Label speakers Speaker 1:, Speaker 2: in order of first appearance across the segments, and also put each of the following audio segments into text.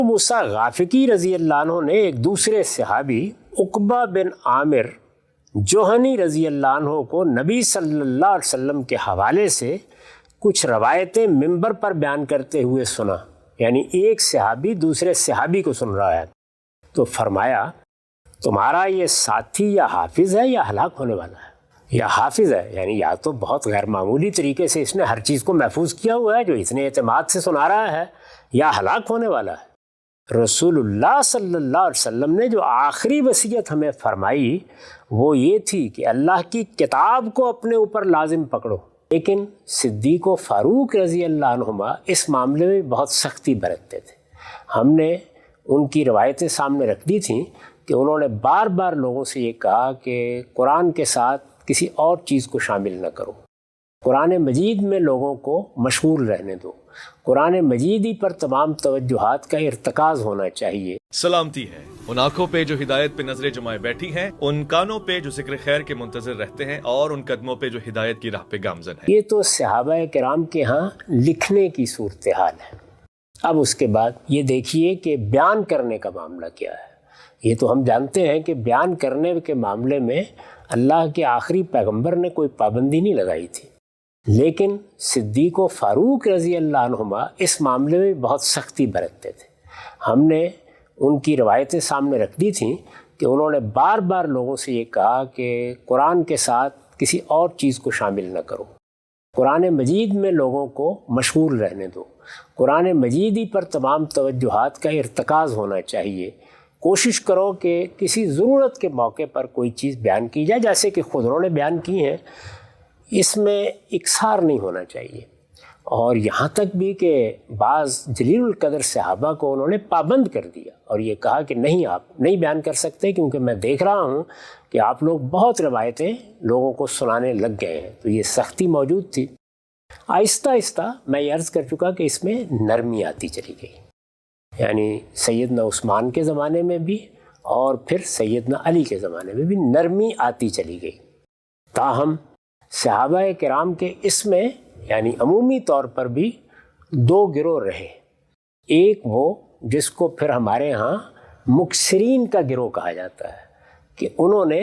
Speaker 1: موسیٰ غافقی رضی اللہ عنہ نے ایک دوسرے صحابی عقبہ بن عامر جوہنی رضی اللہ عنہ کو نبی صلی اللہ علیہ وسلم کے حوالے سے کچھ روایتیں منبر پر بیان کرتے ہوئے سنا. یعنی ایک صحابی دوسرے صحابی کو سن رہا ہے. تو فرمایا تمہارا یہ ساتھی یا حافظ ہے یا ہلاک ہونے والا ہے. یا حافظ ہے یعنی یا تو بہت غیر معمولی طریقے سے اس نے ہر چیز کو محفوظ کیا ہوا ہے جو اتنے اعتماد سے سنا رہا ہے, یا ہلاک ہونے والا ہے. رسول اللہ صلی اللہ علیہ وسلم نے جو آخری وصیت ہمیں فرمائی وہ یہ تھی کہ اللہ کی کتاب کو اپنے اوپر لازم پکڑو. لیکن صدیق و فاروق رضی اللہ عنہما اس معاملے میں بہت سختی برتتے تھے. ہم نے ان کی روایتیں سامنے رکھ دی تھیں کہ انہوں نے بار بار لوگوں سے یہ کہا کہ قرآن کے ساتھ کسی اور چیز کو شامل نہ کرو, قرآن مجید میں لوگوں کو مشغول رہنے دو, قرآن مجید ہی پر تمام توجہات کا ارتکاز ہونا چاہیے.
Speaker 2: سلامتی ہے ان آنکھوں پہ جو ہدایت پہ نظریں جمائے بیٹھی ہیں, ان کانوں پہ جو ذکر خیر کے منتظر رہتے ہیں, اور ان قدموں پہ جو ہدایت کی راہ پہ گامزن ہیں.
Speaker 1: یہ تو صحابہ کرام کے ہاں لکھنے کی صورتحال ہے. اب اس کے بعد یہ دیکھیے کہ بیان کرنے کا معاملہ کیا ہے. یہ تو ہم جانتے ہیں کہ بیان کرنے کے معاملے میں اللہ کے آخری پیغمبر نے کوئی پابندی نہیں لگائی تھی, لیکن صدیق و فاروق رضی اللہ عنہما اس معاملے میں بہت سختی برتتے تھے. ہم نے ان کی روایتیں سامنے رکھ دی تھیں کہ انہوں نے بار بار لوگوں سے یہ کہا کہ قرآن کے ساتھ کسی اور چیز کو شامل نہ کرو, قرآن مجید میں لوگوں کو مشغول رہنے دو, قرآن مجید ہی پر تمام توجہات کا ارتکاز ہونا چاہیے. کوشش کرو کہ کسی ضرورت کے موقع پر کوئی چیز بیان کی جائے, جیسے کہ خود انہوں نے بیان کی ہیں, اس میں اکثار نہیں ہونا چاہیے. اور یہاں تک بھی کہ بعض جلیل القدر صحابہ کو انہوں نے پابند کر دیا اور یہ کہا کہ نہیں, آپ نہیں بیان کر سکتے کیونکہ میں دیکھ رہا ہوں کہ آپ لوگ بہت روایتیں لوگوں کو سنانے لگ گئے ہیں. تو یہ سختی موجود تھی. آہستہ آہستہ میں یہ عرض کر چکا کہ اس میں نرمی آتی چلی گئی. یعنی سیدنا عثمان کے زمانے میں بھی اور پھر سیدنا علی کے زمانے میں بھی نرمی آتی چلی گئی. تاہم صحابہ کرام کے اس میں یعنی عمومی طور پر بھی دو گروہ رہے. ایک وہ جس کو پھر ہمارے ہاں مکثرین کا گروہ کہا جاتا ہے کہ انہوں نے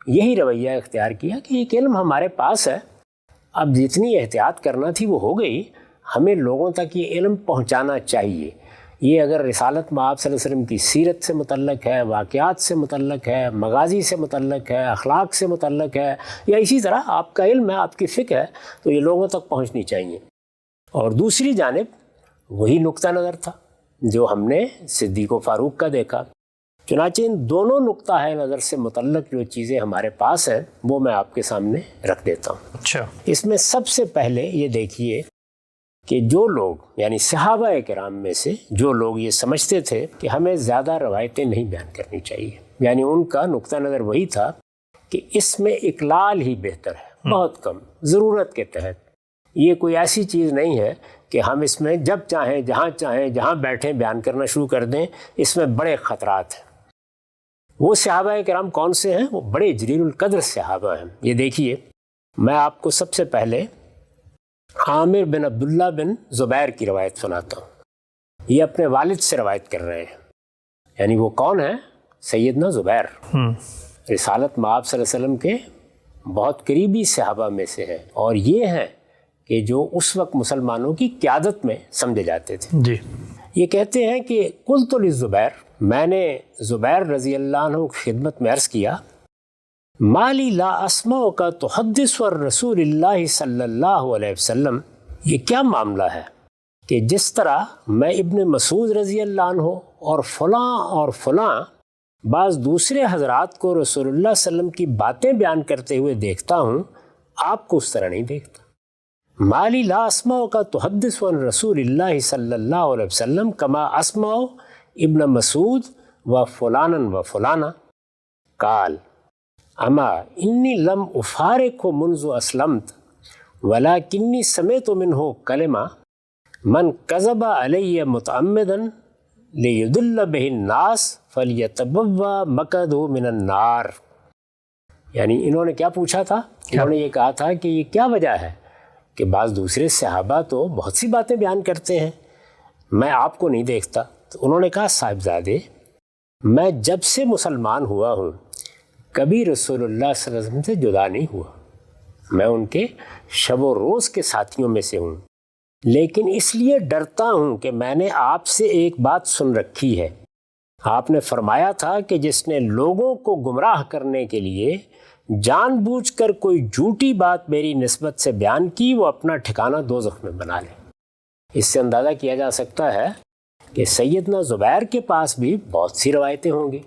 Speaker 1: یہی رویہ اختیار کیا کہ ایک علم ہمارے پاس ہے, اب جتنی احتیاط کرنا تھی وہ ہو گئی, ہمیں لوگوں تک یہ علم پہنچانا چاہیے. یہ اگر رسالت میں آپ صلی اللہ علیہ وسلم کی سیرت سے متعلق ہے, واقعات سے متعلق ہے, مغازی سے متعلق ہے, اخلاق سے متعلق ہے, یا اسی طرح آپ کا علم ہے, آپ کی فقہ ہے, تو یہ لوگوں تک پہنچنی چاہیے. اور دوسری جانب وہی نقطہ نظر تھا جو ہم نے صدیق و فاروق کا دیکھا. چنانچہ ان دونوں نقطہ نظر سے متعلق جو چیزیں ہمارے پاس ہیں وہ میں آپ کے سامنے رکھ دیتا ہوں.
Speaker 3: اچھا,
Speaker 1: اس میں سب سے پہلے یہ دیکھیے کہ جو لوگ یعنی صحابہ کرام میں سے جو لوگ یہ سمجھتے تھے کہ ہمیں زیادہ روایتیں نہیں بیان کرنی چاہیے, یعنی ان کا نقطہ نظر وہی تھا کہ اس میں اقلال ہی بہتر ہے, بہت کم, ضرورت کے تحت. یہ کوئی ایسی چیز نہیں ہے کہ ہم اس میں جب چاہیں جہاں بیٹھیں بیان کرنا شروع کر دیں. اس میں بڑے خطرات ہیں. وہ صحابہ کرام کون سے ہیں؟ وہ بڑے جلیل القدر صحابہ ہیں. یہ دیکھیے, میں آپ کو سب سے پہلے عامر بن عبداللہ بن زبیر کی روایت سناتا ہوں. یہ اپنے والد سے روایت کر رہے ہیں. یعنی وہ کون ہیں؟ سیدنا زبیر. رسالت مآب صلی اللہ علیہ وسلم کے بہت قریبی صحابہ میں سے ہیں, اور یہ ہیں کہ جو اس وقت مسلمانوں کی قیادت میں سمجھے جاتے تھے.
Speaker 3: جی,
Speaker 1: یہ کہتے ہیں کہ قلت للزبیر, میں نے زبیر رضی اللہ عنہ کی خدمت میں عرض کیا, مالی لا اسمعک تحدث رسول اللہ صلی اللہ علیہ وسلم, یہ کیا معاملہ ہے کہ جس طرح میں ابن مسعود رضی اللہ عنہ اور فلاں بعض دوسرے حضرات کو رسول اللہ صلی اللہ علیہ وسلم کی باتیں بیان کرتے ہوئے دیکھتا ہوں, آپ کو اس طرح نہیں دیکھتا. مالی لا اسمعک تحدث عن رسول اللہ صلی اللہ علیہ وسلم کما اسمع ابن مسعود و فلانا. قال اما انی لم افارق منذ اسلمت ولکنی سمعت منہ کلمہ من کذب علی متعمدا لیضل بہ الناس فلیتبوأ مقعدہ من النار. یعنی انہوں نے کیا پوچھا تھا؟ انہوں نے یہ کہا تھا کہ یہ کیا وجہ ہے کہ بعض دوسرے صحابہ تو بہت سی باتیں بیان کرتے ہیں, میں آپ کو نہیں دیکھتا. تو انہوں نے کہا صاحبزادے میں جب سے مسلمان ہوا ہوں کبھی رسول اللہ صلی اللہ علیہ وسلم سے جدا نہیں ہوا، میں ان کے شب و روز کے ساتھیوں میں سے ہوں، لیکن اس لیے ڈرتا ہوں کہ میں نے آپ سے ایک بات سن رکھی ہے، آپ نے فرمایا تھا کہ جس نے لوگوں کو گمراہ کرنے کے لیے جان بوجھ کر کوئی جھوٹی بات میری نسبت سے بیان کی وہ اپنا ٹھکانہ دوزخ میں بنا لے۔ اس سے اندازہ کیا جا سکتا ہے کہ سیدنا زبیر کے پاس بھی بہت سی روایتیں ہوں گی،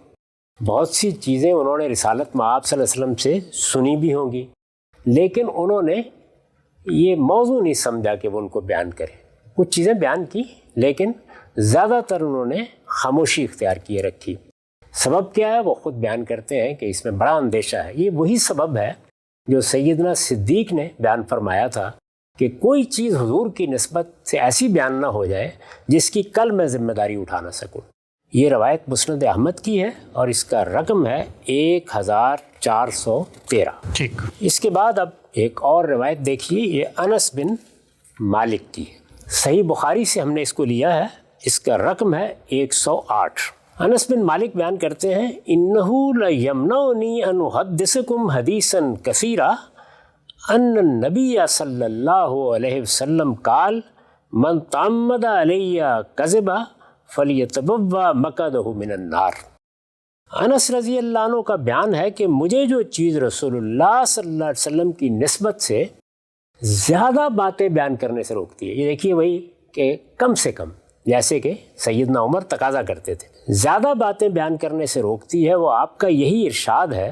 Speaker 1: بہت سی چیزیں انہوں نے رسالت مآب صلی اللہ علیہ وسلم سے سنی بھی ہوں گی، لیکن انہوں نے یہ موضوع نہیں سمجھا کہ وہ ان کو بیان کریں۔ کچھ چیزیں بیان کی لیکن زیادہ تر انہوں نے خاموشی اختیار کیے رکھی۔ سبب کیا ہے وہ خود بیان کرتے ہیں کہ اس میں بڑا اندیشہ ہے۔ یہ وہی سبب ہے جو سیدنا صدیق نے بیان فرمایا تھا کہ کوئی چیز حضور کی نسبت سے ایسی بیان نہ ہو جائے جس کی کل میں ذمہ داری اٹھا نہ سکوں۔ یہ روایت مسند احمد کی ہے اور اس کا رقم ہے 1413۔
Speaker 3: ٹھیک۔
Speaker 1: اس کے بعد اب ایک اور روایت دیکھیے، یہ انس بن مالک کی ہے، صحیح بخاری سے ہم نے اس کو لیا ہے، اس کا رقم ہے 108۔ انس بن مالک بیان کرتے ہیں انہو لیمنعنی ان احدثکم حدیثا کثیرا ان النبی صلی اللہ علیہ وسلم قال من تعمد علی کذبا فلیتبوأ مقعدہ من النار۔ انس رضی اللہ عنہ کا بیان ہے کہ مجھے جو چیز رسول اللہ صلی اللہ علیہ وسلم کی نسبت سے زیادہ باتیں بیان کرنے سے روکتی ہے، یہ دیکھیے وہی کہ کم سے کم، جیسے کہ سیدنا عمر تقاضا کرتے تھے، زیادہ باتیں بیان کرنے سے روکتی ہے، وہ آپ کا یہی ارشاد ہے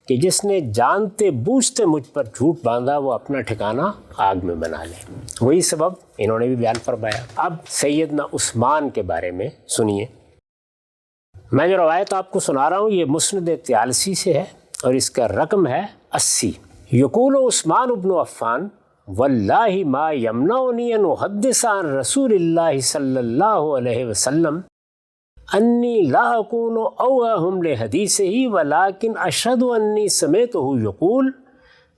Speaker 1: کہ جس نے جانتے بوجھتے مجھ پر جھوٹ باندھا وہ اپنا ٹھکانہ آگ میں بنا لے۔ وہی سبب انہوں نے بھی بیان فرمایا۔ اب سیدنا عثمان کے بارے میں سنیے۔ میں جو روایت آپ کو سنا رہا ہوں یہ مسند طیالسی سے ہے اور اس کا رقم ہے 80۔ یقول عثمان ابن عفان واللہ ما یمنعنی ان احدث عن رسول اللہ صلی اللہ علیہ وسلم انی لا اکون اوہم لحدیثہ ولکن اشہد انی سمعتہ یقول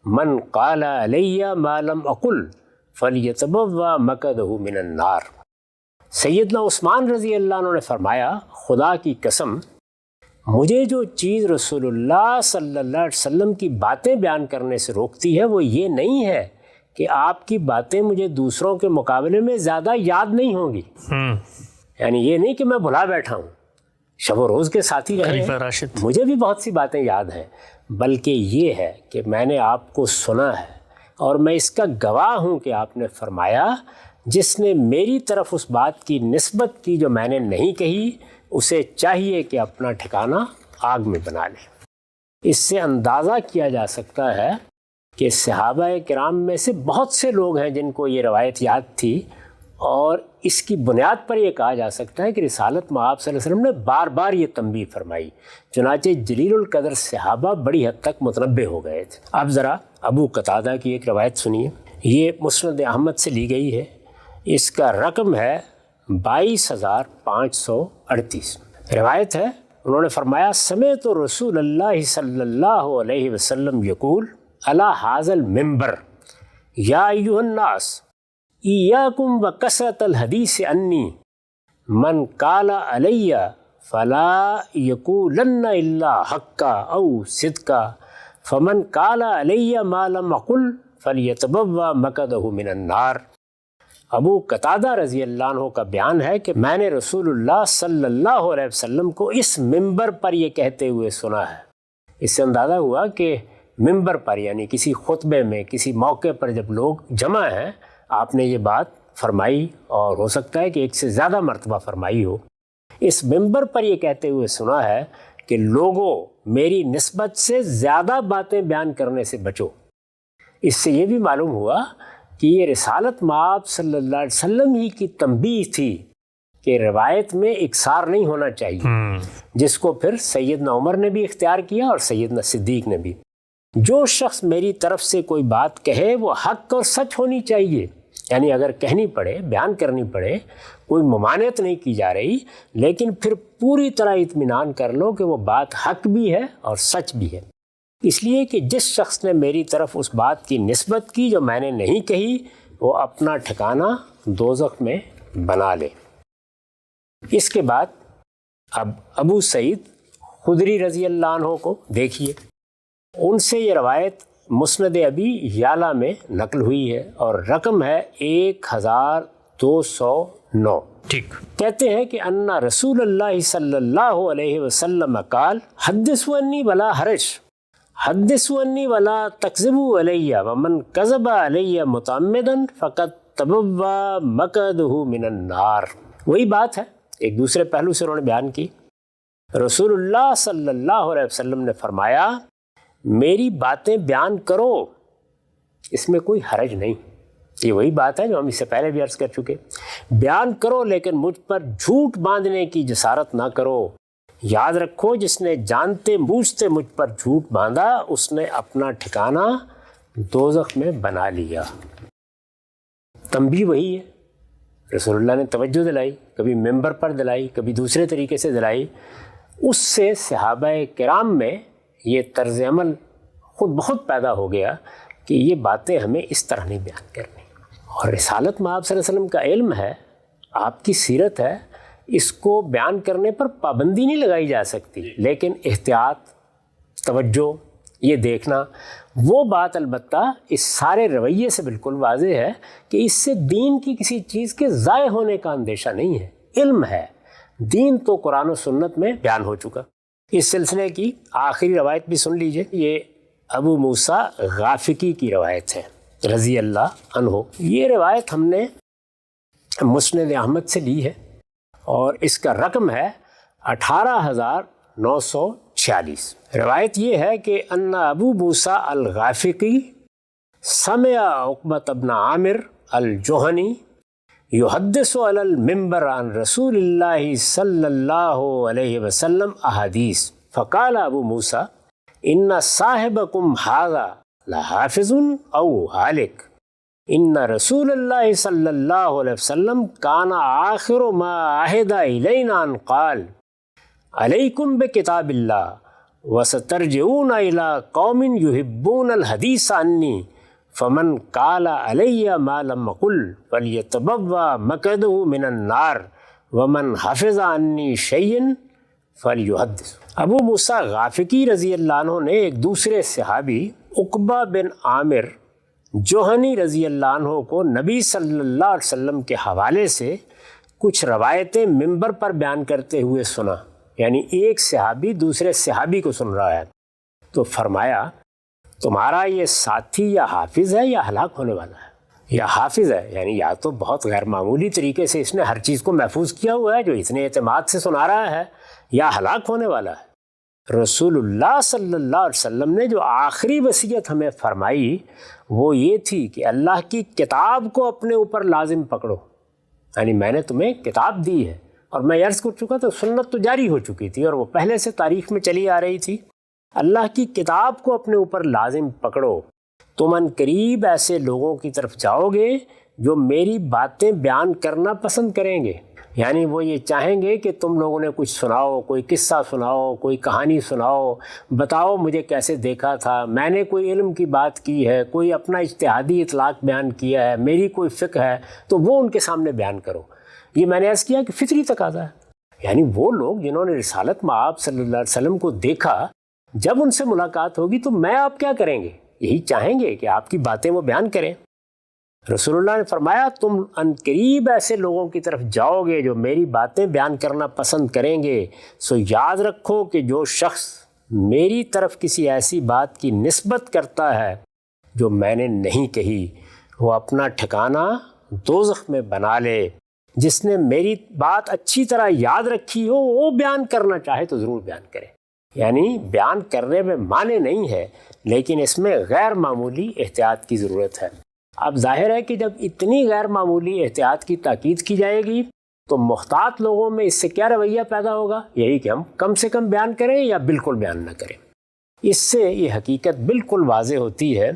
Speaker 1: من قال علی ما لم اقل فلیتبوأ مقعدہ من النار۔ سیدنا عثمان رضی اللہ عنہ نے فرمایا خدا کی قسم مجھے جو چیز رسول اللہ صلی اللہ علیہ وسلم کی باتیں بیان کرنے سے روکتی ہے وہ یہ نہیں ہے کہ آپ کی باتیں مجھے دوسروں کے مقابلے میں زیادہ یاد نہیں ہوں گی، یعنی یہ نہیں کہ میں بھلا بیٹھا ہوں، شب و روز کے ساتھی رہے ہیں، مجھے بھی بہت سی باتیں یاد ہیں، بلکہ یہ ہے کہ میں نے آپ کو سنا ہے اور میں اس کا گواہ ہوں کہ آپ نے فرمایا جس نے میری طرف اس بات کی نسبت کی جو میں نے نہیں کہی اسے چاہیے کہ اپنا ٹھکانہ آگ میں بنا لے۔ اس سے اندازہ کیا جا سکتا ہے کہ صحابہ کرام میں سے بہت سے لوگ ہیں جن کو یہ روایت یاد تھی، اور اس کی بنیاد پر یہ کہا جا سکتا ہے کہ رسالت مآب صلی اللہ علیہ وسلم نے بار بار یہ تنبیہ فرمائی، چنانچہ جلیل القدر صحابہ بڑی حد تک متنبہ ہو گئے تھے۔ اب ذرا ابو قتادہ کی ایک روایت سنیے، یہ مسند احمد سے لی گئی ہے، اس کا رقم ہے 22,538۔ روایت ہے انہوں نے فرمایا سمعت رسول اللہ صلی اللہ علیہ وسلم یقول علی ھذا المنبر یا ایھا الناس ایاکم وکثرۃ الحدیث انی من قال علی فلا یقولن الا حقا او صدقا فمن قال علی ما لم اقل فلیتبوأ مقعدہ من النار۔ ابو قتادہ رضی اللہ عنہ کا بیان ہے کہ میں نے رسول اللہ صلی اللہ علیہ وسلم کو اس منبر پر یہ کہتے ہوئے سنا ہے۔ اس سے اندازہ ہوا کہ منبر پر یعنی کسی خطبے میں کسی موقع پر جب لوگ جمع ہیں آپ نے یہ بات فرمائی، اور ہو سکتا ہے کہ ایک سے زیادہ مرتبہ فرمائی ہو۔ اس منبر پر یہ کہتے ہوئے سنا ہے کہ لوگوں میری نسبت سے زیادہ باتیں بیان کرنے سے بچو۔ اس سے یہ بھی معلوم ہوا کہ یہ رسالت مآب صلی اللہ علیہ وسلم ہی کی تنبیہ تھی کہ روایت میں اکثار نہیں ہونا چاہیے، جس کو پھر سیدنا عمر نے بھی اختیار کیا اور سیدنا صدیق نے بھی۔ جو شخص میری طرف سے کوئی بات کہے وہ حق اور سچ ہونی چاہیے، یعنی اگر کہنی پڑے بیان کرنی پڑے کوئی ممانعت نہیں کی جا رہی، لیکن پھر پوری طرح اطمینان کر لو کہ وہ بات حق بھی ہے اور سچ بھی ہے، اس لیے کہ جس شخص نے میری طرف اس بات کی نسبت کی جو میں نے نہیں کہی وہ اپنا ٹھکانہ دوزخ میں بنا لے۔ اس کے بعد اب ابو سعید خدری رضی اللہ عنہ کو دیکھیے، ان سے یہ روایت مسند ابی یعلا میں نقل ہوئی ہے اور رقم ہے 1209۔
Speaker 3: ٹھیک۔
Speaker 1: کہتے ہیں کہ ان رسول اللہ صلی اللہ علیہ وسلم قال حدثوا انی ولا حرج، حدثوا انی ولا تکذبوا علی ومن کذب علی متعمدا فقد تبوا مقعدہ من النار۔ وہی بات ہے، ایک دوسرے پہلو سے انہوں نے بیان کی۔ رسول اللہ صلی اللہ علیہ وسلم نے فرمایا میری باتیں بیان کرو، اس میں کوئی حرج نہیں۔ یہ وہی بات ہے جو ہم اس سے پہلے بھی عرض کر چکے، بیان کرو لیکن مجھ پر جھوٹ باندھنے کی جسارت نہ کرو۔ یاد رکھو جس نے جانتے بوجھتے مجھ پر جھوٹ باندھا اس نے اپنا ٹھکانہ دوزخ میں بنا لیا۔ تنبیہ وہی ہے، رسول اللہ نے توجہ دلائی، کبھی ممبر پر دلائی، کبھی دوسرے طریقے سے دلائی۔ اس سے صحابہ کرام میں یہ طرز عمل خود بخود پیدا ہو گیا کہ یہ باتیں ہمیں اس طرح نہیں بیان کرنی۔ اور رسالت میں آپ صلی اللہ علیہ وسلم کا علم ہے، آپ کی سیرت ہے، اس کو بیان کرنے پر پابندی نہیں لگائی جا سکتی، لیکن احتیاط، توجہ، یہ دیکھنا، وہ بات البتہ اس سارے رویے سے بالکل واضح ہے کہ اس سے دین کی کسی چیز کے ضائع ہونے کا اندیشہ نہیں ہے۔ علم ہے، دین تو قرآن و سنت میں بیان ہو چکا۔ اس سلسلے کی آخری روایت بھی سن لیجئے، یہ ابو موسیٰ غافقی کی روایت ہے رضی اللہ عنہ۔ یہ روایت ہم نے مسند احمد سے لی ہے اور اس کا رقم ہے 18946۔ روایت یہ ہے کہ ان ابو موسیٰ الغافقی سمع عقبۃ بن عامر الجہنی یحدث علی المنبر عن رسول اللہ صلی اللہ علیہ وسلم احادیث فقال ابو موسیٰ ان صاحبکم ھذا لحافظ او ہالک ان رسول اللہ صلی اللہ علیہ وسلم کان آخر ما عہد الینا ان قال علیکم بکتاب اللہ وسترجعون الی قوم یحبون الحدیث عنی فمن قال علی ما لم اقل فلیتبوأ مقعدہ من النار ومن حفظ عنی شیئا فلیحدث۔ ابو موسیٰ غافقی رضی اللہ عنہ نے ایک دوسرے صحابی عقبہ بن عامر جوہنی رضی اللہ عنہ کو نبی صلی اللہ علیہ وسلم کے حوالے سے کچھ روایتیں منبر پر بیان کرتے ہوئے سنا، یعنی ایک صحابی دوسرے صحابی کو سن رہا ہے، تو فرمایا تمہارا یہ ساتھی یا حافظ ہے یا ہلاک ہونے والا ہے۔ یا حافظ ہے یعنی یا تو بہت غیر معمولی طریقے سے اس نے ہر چیز کو محفوظ کیا ہوا ہے جو اتنے اعتماد سے سنا رہا ہے، یا ہلاک ہونے والا ہے۔ رسول اللہ صلی اللہ علیہ وسلم نے جو آخری وصیت ہمیں فرمائی وہ یہ تھی کہ اللہ کی کتاب کو اپنے اوپر لازم پکڑو، یعنی میں نے تمہیں کتاب دی ہے، اور میں عرض کر چکا تو سنت تو جاری ہو چکی تھی اور وہ پہلے سے تاریخ میں چلی آ رہی تھی۔ اللہ کی کتاب کو اپنے اوپر لازم پکڑو، تم ان قریب ایسے لوگوں کی طرف جاؤ گے جو میری باتیں بیان کرنا پسند کریں گے، یعنی وہ یہ چاہیں گے کہ تم لوگوں نے کچھ سناؤ، کوئی قصہ سناؤ، کوئی کہانی سناؤ، بتاؤ مجھے کیسے دیکھا تھا، میں نے کوئی علم کی بات کی ہے، کوئی اپنا اجتہادی اطلاق بیان کیا ہے، میری کوئی فقہ ہے، تو وہ ان کے سامنے بیان کرو۔ یہ میں نے عرض کیا کہ فطری تقاضا ہے، یعنی وہ لوگ جنہوں نے رسالت میں آپ صلی اللہ علیہ وسلم کو دیکھا، جب ان سے ملاقات ہوگی تو میں آپ کیا کریں گے؟ یہی چاہیں گے کہ آپ کی باتیں وہ بیان کریں۔ رسول اللہ نے فرمایا تم ان قریب ایسے لوگوں کی طرف جاؤ گے جو میری باتیں بیان کرنا پسند کریں گے، سو یاد رکھو کہ جو شخص میری طرف کسی ایسی بات کی نسبت کرتا ہے جو میں نے نہیں کہی وہ اپنا ٹھکانہ دوزخ میں بنا لے۔ جس نے میری بات اچھی طرح یاد رکھی ہو وہ بیان کرنا چاہے تو ضرور بیان کرے، یعنی بیان کرنے میں معنی نہیں ہے لیکن اس میں غیر معمولی احتیاط کی ضرورت ہے۔ اب ظاہر ہے کہ جب اتنی غیر معمولی احتیاط کی تاکید کی جائے گی تو محتاط لوگوں میں اس سے کیا رویہ پیدا ہوگا؟ یہی کہ ہم کم سے کم بیان کریں یا بالکل بیان نہ کریں۔ اس سے یہ حقیقت بالکل واضح ہوتی ہے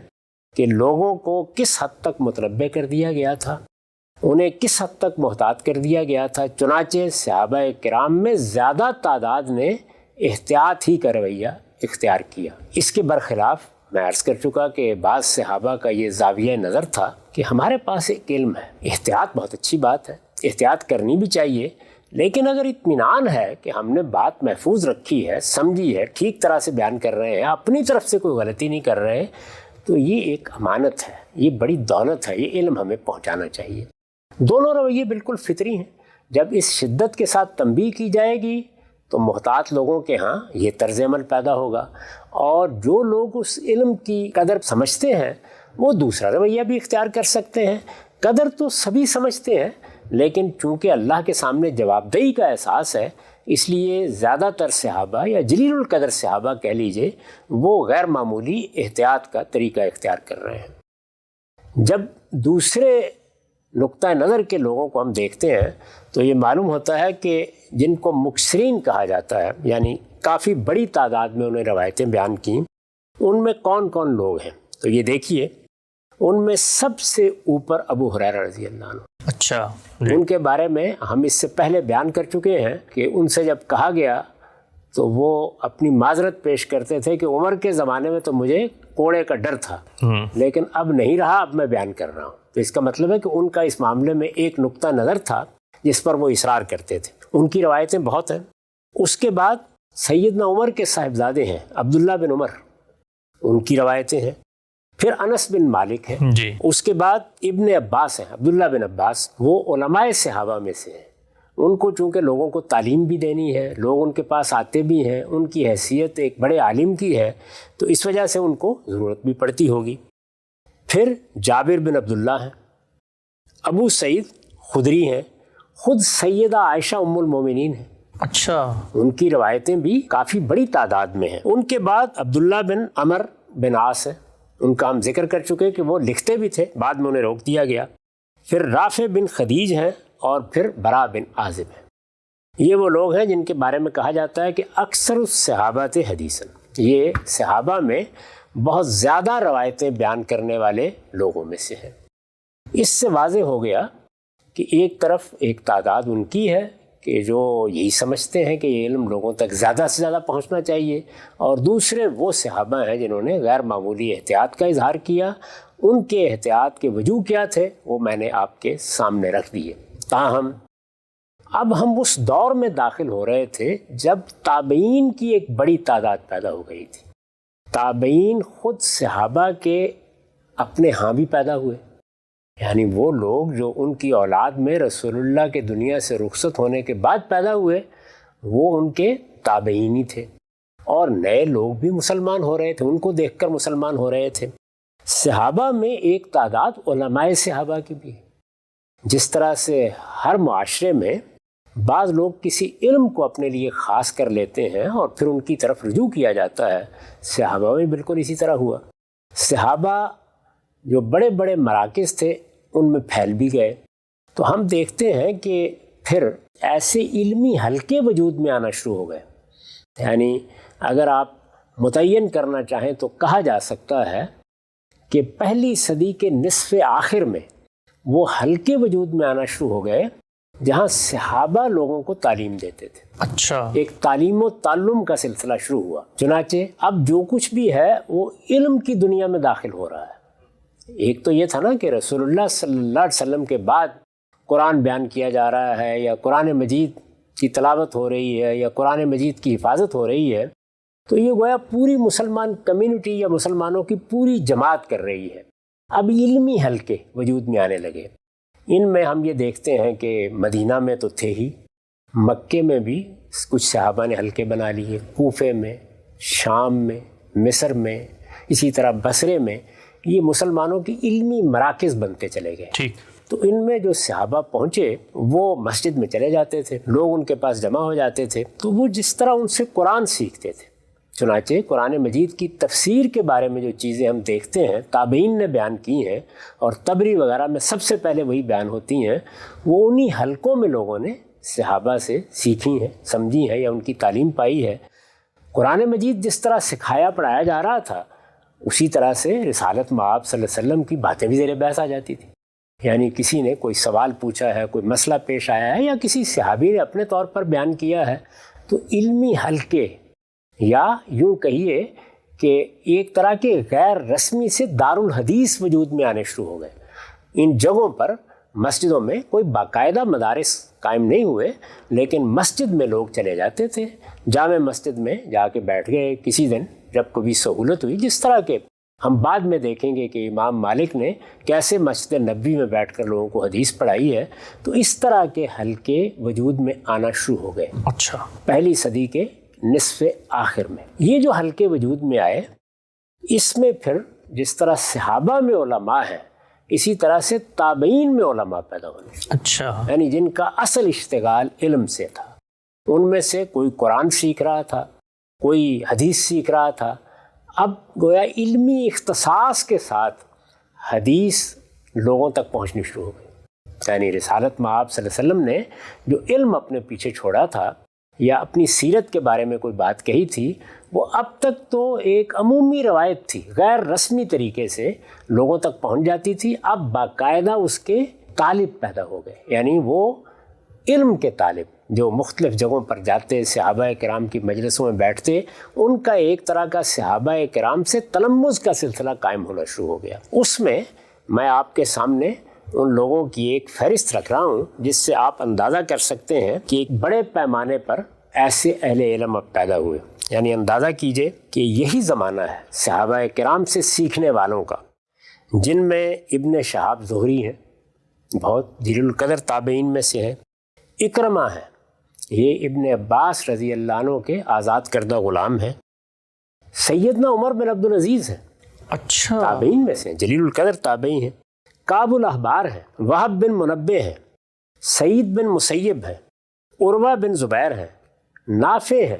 Speaker 1: کہ لوگوں کو کس حد تک متنبع کر دیا گیا تھا، انہیں کس حد تک محتاط کر دیا گیا تھا۔ چنانچہ صحابہ کرام میں زیادہ تعداد نے احتیاط ہی کا رویہ اختیار کیا۔ اس کے برخلاف میں عرض کر چکا کہ بعض صحابہ کا یہ زاویہ نظر تھا کہ ہمارے پاس ایک علم ہے، احتیاط بہت اچھی بات ہے، احتیاط کرنی بھی چاہیے، لیکن اگر اطمینان ہے کہ ہم نے بات محفوظ رکھی ہے، سمجھی ہے، ٹھیک طرح سے بیان کر رہے ہیں، اپنی طرف سے کوئی غلطی نہیں کر رہے ہیں، تو یہ ایک امانت ہے، یہ بڑی دولت ہے، یہ علم ہمیں پہنچانا چاہیے۔ دونوں رویے بالکل فطری ہیں۔ جب اس شدت کے ساتھ تنبیہ کی جائے گی تو محتاط لوگوں کے ہاں یہ طرز عمل پیدا ہوگا، اور جو لوگ اس علم کی قدر سمجھتے ہیں وہ دوسرا رویہ بھی اختیار کر سکتے ہیں۔ قدر تو سبھی سمجھتے ہیں، لیکن چونکہ اللہ کے سامنے جواب دہی کا احساس ہے، اس لیے زیادہ تر صحابہ یا جلیل القدر صحابہ کہہ لیجئے، وہ غیر معمولی احتیاط کا طریقہ اختیار کر رہے ہیں۔ جب دوسرے نقطہ نظر کے لوگوں کو ہم دیکھتے ہیں تو یہ معلوم ہوتا ہے کہ جن کو مکثرین کہا جاتا ہے، یعنی کافی بڑی تعداد میں انہیں روایتیں بیان کیں، ان میں کون کون لوگ ہیں؟ تو یہ دیکھیے، ان میں سب سے اوپر ابو ہریرہ رضی اللہ عنہ۔
Speaker 3: اچھا،
Speaker 1: ان کے بارے میں ہم اس سے پہلے بیان کر چکے ہیں کہ ان سے جب کہا گیا تو وہ اپنی معذرت پیش کرتے تھے کہ عمر کے زمانے میں تو مجھے کوڑے کا ڈر تھا، لیکن اب نہیں رہا، اب میں بیان کر رہا ہوں۔ تو اس کا مطلب ہے کہ ان کا اس معاملے میں ایک نقطہ نظر تھا جس پر وہ اصرار کرتے تھے۔ ان کی روایتیں بہت ہیں۔ اس کے بعد سیدنا عمر کے صاحبزادے ہیں عبداللہ بن عمر، ان کی روایتیں ہیں۔ پھر انس بن مالک ہیں
Speaker 3: جی۔
Speaker 1: اس کے بعد ابن عباس ہیں، عبداللہ بن عباس، وہ علماء صحابہ میں سے ہیں۔ ان کو چونکہ لوگوں کو تعلیم بھی دینی ہے، لوگ ان کے پاس آتے بھی ہیں، ان کی حیثیت ایک بڑے عالم کی ہے، تو اس وجہ سے ان کو ضرورت بھی پڑتی ہوگی۔ پھر جابر بن عبداللہ ہیں، ابو سعید خدری ہیں، خود سیدہ عائشہ ام المومنین ہیں۔
Speaker 3: اچھا،
Speaker 1: ان کی روایتیں بھی کافی بڑی تعداد میں ہیں۔ ان کے بعد عبداللہ بن عمر بن عاص ہیں، ان کا ہم ذکر کر چکے کہ وہ لکھتے بھی تھے، بعد میں انہیں روک دیا گیا۔ پھر رافع بن خدیج ہیں، اور پھر برا بن عازب ہیں۔ یہ وہ لوگ ہیں جن کے بارے میں کہا جاتا ہے کہ اکثر الصحابۃ حدیثاً، یہ صحابہ میں بہت زیادہ روایتیں بیان کرنے والے لوگوں میں سے ہیں۔ اس سے واضح ہو گیا کہ ایک طرف ایک تعداد ان کی ہے کہ جو یہی سمجھتے ہیں کہ یہ علم لوگوں تک زیادہ سے زیادہ پہنچنا چاہیے، اور دوسرے وہ صحابہ ہیں جنہوں نے غیر معمولی احتیاط کا اظہار کیا۔ ان کے احتیاط کے وجوہ کیا تھے وہ میں نے آپ کے سامنے رکھ دیے۔ تاہم اب ہم اس دور میں داخل ہو رہے تھے جب تابعین کی ایک بڑی تعداد پیدا ہو گئی تھی۔ تابعین خود صحابہ کے اپنے ہاں بھی پیدا ہوئے، یعنی وہ لوگ جو ان کی اولاد میں رسول اللہ کے دنیا سے رخصت ہونے کے بعد پیدا ہوئے، وہ ان کے تابعین ہی تھے، اور نئے لوگ بھی مسلمان ہو رہے تھے، ان کو دیکھ کر مسلمان ہو رہے تھے۔ صحابہ میں ایک تعداد علماء صحابہ کی بھی ہے۔ جس طرح سے ہر معاشرے میں بعض لوگ کسی علم کو اپنے لیے خاص کر لیتے ہیں اور پھر ان کی طرف رجوع کیا جاتا ہے، صحابہ میں بالکل اسی طرح ہوا۔ صحابہ جو بڑے بڑے مراکز تھے ان میں پھیل بھی گئے، تو ہم دیکھتے ہیں کہ پھر ایسے علمی حلقے وجود میں آنا شروع ہو گئے۔ یعنی اگر آپ متعین کرنا چاہیں تو کہا جا سکتا ہے کہ پہلی صدی کے نصف آخر میں وہ حلقے وجود میں آنا شروع ہو گئے جہاں صحابہ لوگوں کو تعلیم دیتے تھے۔
Speaker 3: اچھا،
Speaker 1: ایک تعلیم و تعلم کا سلسلہ شروع ہوا۔ چنانچہ اب جو کچھ بھی ہے وہ علم کی دنیا میں داخل ہو رہا ہے۔ ایک تو یہ تھا نا کہ رسول اللہ صلی اللہ علیہ وسلم کے بعد قرآن بیان کیا جا رہا ہے، یا قرآن مجید کی تلاوت ہو رہی ہے، یا قرآن مجید کی حفاظت ہو رہی ہے، تو یہ گویا پوری مسلمان کمیونٹی یا مسلمانوں کی پوری جماعت کر رہی ہے۔ اب علمی حلقے وجود میں آنے لگے۔ ان میں ہم یہ دیکھتے ہیں کہ مدینہ میں تو تھے ہی، مکے میں بھی کچھ صحابہ نے حلقے بنا لیے، کوفے میں، شام میں، مصر میں، اسی طرح بصرے میں، یہ مسلمانوں کی علمی مراکز بنتے چلے گئے۔
Speaker 3: ٹھیک۔
Speaker 1: تو ان میں جو صحابہ پہنچے وہ مسجد میں چلے جاتے تھے، لوگ ان کے پاس جمع ہو جاتے تھے، تو وہ جس طرح ان سے قرآن سیکھتے تھے۔ چنانچہ قرآن مجید کی تفسیر کے بارے میں جو چیزیں ہم دیکھتے ہیں تابعین نے بیان کی ہیں، اور طبری وغیرہ میں سب سے پہلے وہی بیان ہوتی ہیں، وہ انہی حلقوں میں لوگوں نے صحابہ سے سیکھی ہیں، سمجھی ہیں، یا ان کی تعلیم پائی ہے۔ قرآن مجید جس طرح سکھایا پڑھایا جا رہا تھا، اسی طرح سے رسالت مآب صلی اللہ علیہ وسلم کی باتیں بھی زیر بحث آ جاتی تھی۔ یعنی کسی نے کوئی سوال پوچھا ہے، کوئی مسئلہ پیش آیا ہے، یا کسی صحابی نے اپنے طور پر بیان کیا ہے، تو علمی حلقے، یا یوں کہیے کہ ایک طرح کے غیر رسمی سے دارالحدیث وجود میں آنے شروع ہو گئے۔ ان جگہوں پر مسجدوں میں کوئی باقاعدہ مدارس قائم نہیں ہوئے، لیکن مسجد میں لوگ چلے جاتے تھے، جامع مسجد میں جا کے بیٹھ گئے کسی دن جب کبھی سہولت ہوئی، جس طرح کے ہم بعد میں دیکھیں گے کہ امام مالک نے کیسے مسجد نبوی میں بیٹھ کر لوگوں کو حدیث پڑھائی ہے۔ تو اس طرح کے حلقے وجود میں آنا شروع ہو گئے
Speaker 3: اچھا،
Speaker 1: پہلی صدی کے نصف آخر میں۔ یہ جو حلقے وجود میں آئے، اس میں پھر جس طرح صحابہ میں علماء ہیں، اسی طرح سے تابعین میں علماء پیدا ہونے،
Speaker 3: اچھا،
Speaker 1: یعنی جن کا اصل اشتغال علم سے تھا۔ ان میں سے کوئی قرآن سیکھ رہا تھا، کوئی حدیث سیکھ رہا تھا۔ اب گویا علمی اختصاص کے ساتھ حدیث لوگوں تک پہنچنی شروع ہو گئی، یعنی رسالت میں آپ صلی اللہ علیہ وسلم نے جو علم اپنے پیچھے چھوڑا تھا یا اپنی سیرت کے بارے میں کوئی بات کہی تھی، وہ اب تک تو ایک عمومی روایت تھی، غیر رسمی طریقے سے لوگوں تک پہنچ جاتی تھی۔ اب باقاعدہ اس کے طالب پیدا ہو گئے، یعنی وہ علم کے طالب جو مختلف جگہوں پر جاتے، صحابہ کرام کی مجلسوں میں بیٹھتے، ان کا ایک طرح کا صحابہ کرام سے تلمذ کا سلسلہ قائم ہونا شروع ہو گیا۔ اس میں آپ کے سامنے ان لوگوں کی ایک فہرست رکھ رہا ہوں جس سے آپ اندازہ کر سکتے ہیں کہ ایک بڑے پیمانے پر ایسے اہل علم اب پیدا ہوئے۔ یعنی اندازہ کیجئے کہ یہی زمانہ ہے صحابہ کرام سے سیکھنے والوں کا، جن میں ابن شہاب زہری ہیں، بہت جلیل القدر تابعین میں سے ہیں، اکرمہ ہیں، یہ ابن عباس رضی اللہ عنہ کے آزاد کردہ غلام ہیں، سیدنا عمر بن عبدالعزیز ہیں،
Speaker 3: اچھا،
Speaker 1: تابعین میں سے جلیل القدر تابعی ہیں، کعب الاحبار ہیں، وہب بن منبہ ہیں، سعید بن مسیب ہیں، عروہ بن زبیر ہیں، نافع ہیں،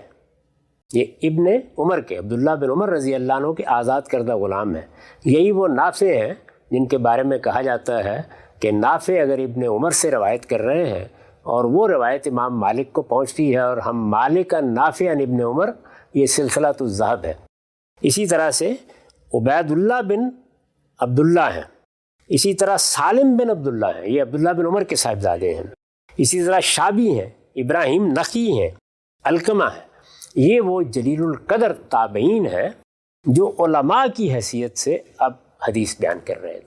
Speaker 1: یہ ابن عمر کے، عبداللہ بن عمر رضی اللہ عنہ کے آزاد کردہ غلام ہیں۔ یہی وہ نافع ہیں جن کے بارے میں کہا جاتا ہے کہ نافع اگر ابن عمر سے روایت کر رہے ہیں اور وہ روایت امام مالک کو پہنچتی ہے اور ہم مالک نافع عن ابن عمر، یہ سلسلہ تو الذہب ہے۔ اسی طرح سے عبید اللہ بن عبداللہ ہیں، اسی طرح سالم بن عبداللہ ہیں، یہ عبداللہ بن عمر کے صاحبزادے ہیں، اسی طرح شابی ہیں، ابراہیم نخی ہیں، علقمہ ہیں۔ یہ وہ جلیل القدر تابعین ہیں جو علماء کی حیثیت سے اب حدیث بیان کر رہے تھے۔